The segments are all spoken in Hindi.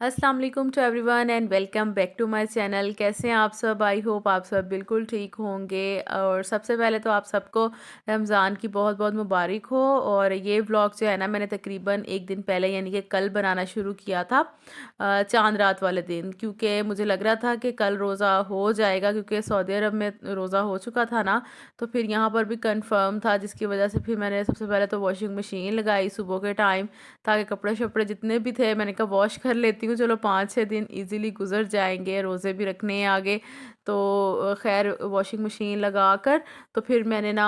अस्सलाम वालेकुम to everyone and welcome back to my channel. कैसे हैं आप सब? आई होप आप सब बिल्कुल ठीक होंगे। और सबसे पहले तो आप सबको रमज़ान की बहुत बहुत मुबारक हो। और ये व्लॉग जो है ना, मैंने तकरीबन एक दिन पहले यानी कि कल बनाना शुरू किया था, चांद रात वाले दिन, क्योंकि मुझे लग रहा था कि कल रोज़ा हो जाएगा, क्योंकि सऊदी अरब में रोज़ा हो चुका था ना, तो फिर यहाँ पर भी कंफर्म था, जिसकी वजह से फिर मैंने सबसे पहले तो वॉशिंग मशीन लगाई सुबह के टाइम, ताकि कपड़े शपड़े जितने भी थे मैंने कहा वॉश कर लेती हूँ, चलो 5-6 दिन इजीली गुजर जाएंगे, रोज़े भी रखने हैं आगे। तो खैर वॉशिंग मशीन लगा कर तो फिर मैंने ना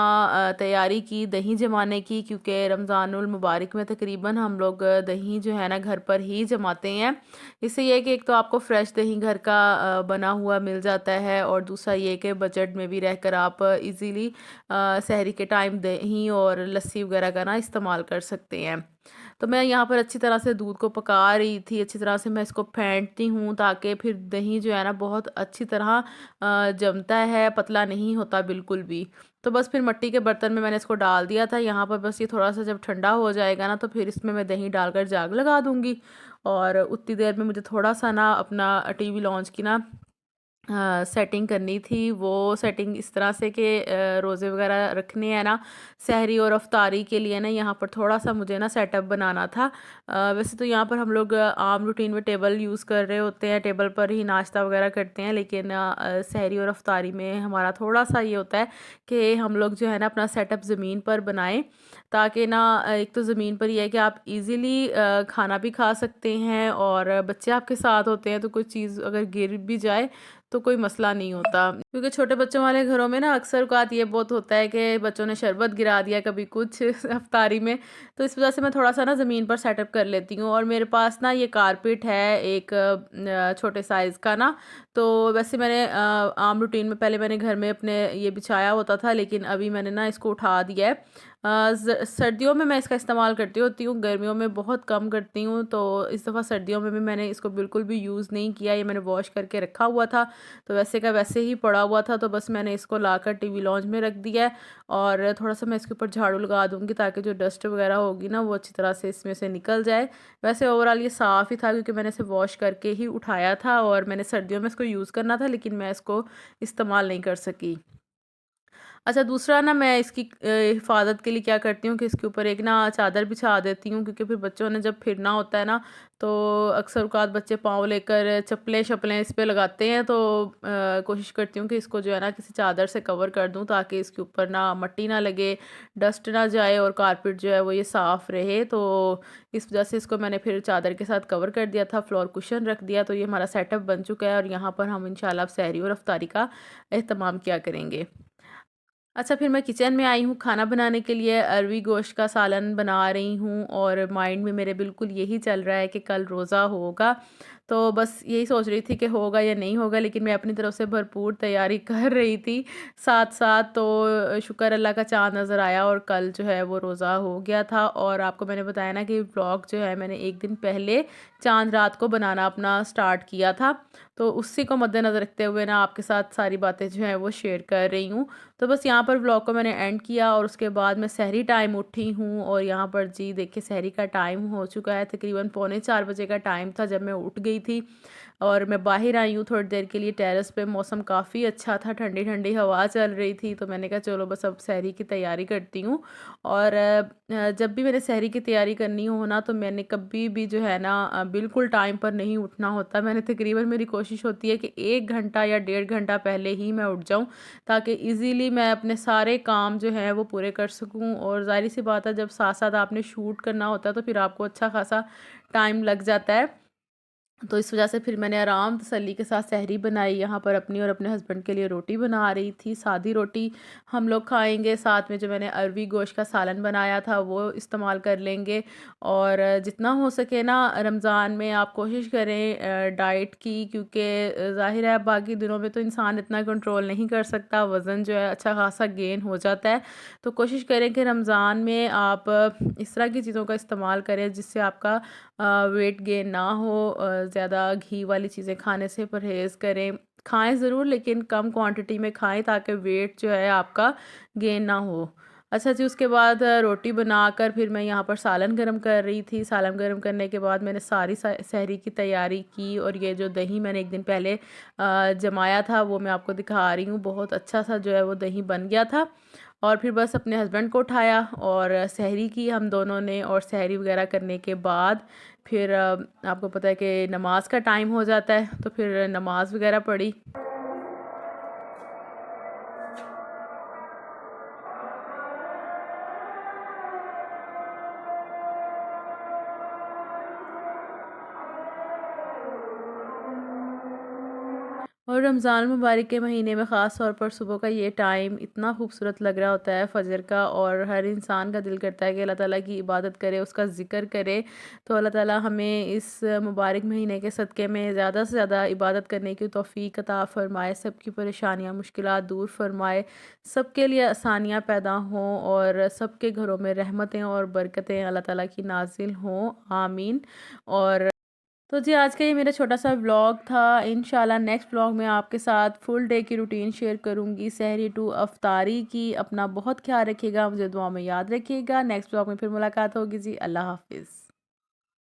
तैयारी की दही जमाने की, क्योंकि रमज़ानुल मुबारक में तकरीबन हम लोग दही जो है ना घर पर ही जमाते हैं। इससे ये है कि एक तो आपको फ्रेश दही घर का बना हुआ मिल जाता है, और दूसरा ये कि बजट में भी रहकर आप इजीली सहरी के टाइम दही और लस्सी वगैरह का ना इस्तेमाल कर सकते हैं। तो मैं यहाँ पर अच्छी तरह से दूध को पका रही थी, अच्छी तरह से मैं इसको फेंटती हूँ, ताकि फिर दही जो है ना बहुत अच्छी तरह जमता है, पतला नहीं होता बिल्कुल भी। तो बस फिर मिट्टी के बर्तन में मैंने इसको डाल दिया था। यहाँ पर बस ये थोड़ा सा जब ठंडा हो जाएगा ना, तो फिर इसमें मैं दही डालकर जाग लगा दूँगी। और उतनी देर में मुझे थोड़ा सा ना अपना टीवी लॉन्च की ना सेटिंग करनी थी। वो सेटिंग इस तरह से कि रोज़े वगैरह रखने हैं ना, सहरी और अफ्तारी के लिए ना यहाँ पर थोड़ा-सा मुझे ना सेटअप बनाना था। वैसे तो यहाँ पर हम लोग आम रूटीन में टेबल यूज़ कर रहे होते हैं, टेबल पर ही नाश्ता वगैरह करते हैं, लेकिन सहरी और अफ्तारी में हमारा थोड़ा-सा ये होता है कि हम लोग जो है ना अपना सेटअप ज़मीन पर बनाएँ, ताकि ना एक तो ज़मीन पर ये है कि आप इज़िली खाना भी खा सकते हैं, और बच्चे आपके साथ होते हैं तो कोई चीज़ अगर गिर भी जाए तो कोई मसला नहीं होता। क्योंकि छोटे बच्चों वाले घरों में ना अक्सर औक़ात ये बहुत होता है कि बच्चों ने शरबत गिरा दिया, कभी कुछ इफ्तारी में, तो इस वज़ह से मैं थोड़ा-सा ना ज़मीन पर सेटअप कर लेती हूँ। और मेरे पास ना ये कारपेट है एक छोटे साइज़ का ना, तो वैसे मैंने आम रूटीन में पहले मैंने घर में अपने ये बिछाया होता था, लेकिन अभी मैंने ना इसको उठा दिया है। सर्दियों में मैं इसका इस्तेमाल करती होती हूँ, गर्मियों में बहुत कम करती हूँ, तो इस दफ़ा सर्दियों में भी मैंने इसको बिल्कुल भी यूज़ नहीं किया, ये मैंने वॉश करके रखा हुआ था, तो वैसे का वैसे ही पड़ा हुआ था, तो बस मैंने इसको लाकर टीवी लॉन्च में रख दिया है। और थोड़ा-सा मैं इसके ऊपर झाड़ू लगा दूँगी, ताकि जो डस्ट वगैरह होगी ना वो अच्छी तरह से इसमें से निकल जाए। वैसे ओवरऑल ये साफ़ ही था, क्योंकि मैंने इसे वॉश करके ही उठाया था, और मैंने सर्दियों में इसको यूज़ करना था, लेकिन मैं इसको इस्तेमाल नहीं कर सकी। अच्छा, दूसरा ना मैं इसकी हिफ़ाज़त के लिए क्या करती हूँ कि इसके ऊपर एक ना चादर बिछा देती हूँ, क्योंकि फिर बच्चों ने जब फिरना होता है ना, तो अक्सर औक़ात बच्चे पाँव लेकर चप्पलें-शप्पलें इस पे लगाते हैं, तो कोशिश करती हूँ कि इसको जो है ना किसी चादर से कवर कर दूँ, ताकि इसके ऊपर ना मट्टी ना लगे, डस्ट ना जाए, और कारपेट जो है वो ये साफ़ रहे। तो इस वजह से इसको मैंने फिर चादर के साथ कवर कर दिया था, फ्लोर कुशन रख दिया, तो ये हमारा सेटअप बन चुका है, और यहाँ पर हम इंशाल्लाह अब सहरी और इफ्तारी का एहतमाम किया करेंगे। अच्छा, फिर मैं किचन में आई हूँ खाना बनाने के लिए, अरवी गोश्त का सालन बना रही हूँ, और माइंड में मेरे बिल्कुल यही चल रहा है कि कल रोज़ा होगा। तो बस यही सोच रही थी कि होगा या नहीं होगा, लेकिन मैं अपनी तरफ से भरपूर तैयारी कर रही थी साथ-साथ। तो शुक्र अल्लाह का चाँद नज़र आया, और कल जो है वो रोज़ा हो गया था। और आपको मैंने बताया ना कि व्लॉग जो है मैंने एक दिन पहले चाँद रात को बनाना अपना स्टार्ट किया था, तो उसी को मद्देनज़र रखते हुए ना आपके साथ सारी बातें जो हैं वो शेयर कर रही हूँ। तो बस यहाँ पर व्लॉग को मैंने एंड किया, और उसके बाद मैं सहरी टाइम उठी हूँ, और यहाँ पर जी देखिए सहरी का टाइम हो चुका है, तकरीबन पौने 4 बजे का टाइम था जब मैं उठ गई थी। और मैं बाहर आई हूँ थोड़ी देर के लिए टेरेस पे, मौसम काफ़ी अच्छा था, ठंडी ठंडी हवा चल रही थी, तो मैंने कहा चलो बस अब सहरी की तैयारी करती हूँ। और जब भी मैंने सहरी की तैयारी करनी हो ना, तो मैंने कभी भी जो है ना बिल्कुल टाइम पर नहीं उठना होता। मैंने तकरीबन मेरी कोशिश होती है कि 1 घंटा या 1.5 घंटा पहले ही मैं उठ जाऊँ, ताकि इजीली मैं अपने सारे काम जो हैं वो पूरे कर सकूँ। और ज़ाहिर सी बात है, जब साथ साथ आपने शूट करना होता है तो फिर आपको अच्छा खासा टाइम लग जाता है। तो इस वजह से फिर मैंने आराम तसल्ली के साथ सहरी बनाई, यहाँ पर अपनी और अपने हस्बैंड के लिए रोटी बना रही थी, सादी रोटी हम लोग खाएंगे, साथ में जो मैंने अरवी गोश्त का सालन बनाया था वो इस्तेमाल कर लेंगे। और जितना हो सके ना रमज़ान में आप कोशिश करें डाइट की, क्योंकि ज़ाहिर है बाकी दिनों में तो इंसान इतना कंट्रोल नहीं कर सकता, वज़न जो है अच्छा खासा गेन हो जाता है। तो कोशिश करें कि रमज़ान में आप इस तरह की चीज़ों का इस्तेमाल करें जिससे आपका वेट गेन ना हो। ज़्यादा घी वाली चीज़ें खाने से परहेज़ करें। खाएँ ज़रूर, लेकिन कम क्वांटिटी में खाएँ, ताकि वेट जो है आपका गेन ना हो। अच्छा जी, उसके बाद रोटी बनाकर फिर मैं यहाँ पर सालन गरम कर रही थी। सालन गरम करने के बाद मैंने सारी सहरी की तैयारी की, और ये जो दही मैंने एक दिन पहले जमाया था वो मैं आपको दिखा रही हूँ। बहुत अच्छा सा जो है वो दही बन गया था। और फिर बस अपने हस्बैंड को उठाया और सहरी की हम दोनों ने, और सहरी वगैरह करने के बाद फिर आपको पता है कि नमाज का टाइम हो जाता है, तो फिर नमाज वगैरह पढ़ी। और रमज़ान मुबारक के महीने में ख़ास तौर पर सुबह का ये टाइम इतना खूबसूरत लग रहा होता है फ़जर का, और हर इंसान का दिल करता है कि अल्लाह ताला की इबादत करे, उसका ज़िक्र करे। तो अल्लाह ताला हमें इस मुबारक महीने के सदक़े में ज़्यादा से ज़्यादा इबादत करने की तौफ़ीक अता फ़रमाए, सबकी परेशानियाँ मुश्किलात दूर फ़रमाए, सबके लिए आसानियाँ पैदा हों, और सबके घरों में रहमतें और बरकतें अल्लाह ताला की नाज़िल हों, आमीन। और तो जी, आज का ये मेरा छोटा-सा व्लॉग था। इंशाल्लाह नेक्स्ट व्लॉग में आपके साथ फुल डे की रूटीन शेयर करूँगी, सहरी टू अफ्तारी की। अपना बहुत ख़्याल रखिएगा, मुझे दुआ में याद रखिएगा। नेक्स्ट व्लॉग में फिर मुलाकात होगी जी। अल्लाह हाफ़िज़।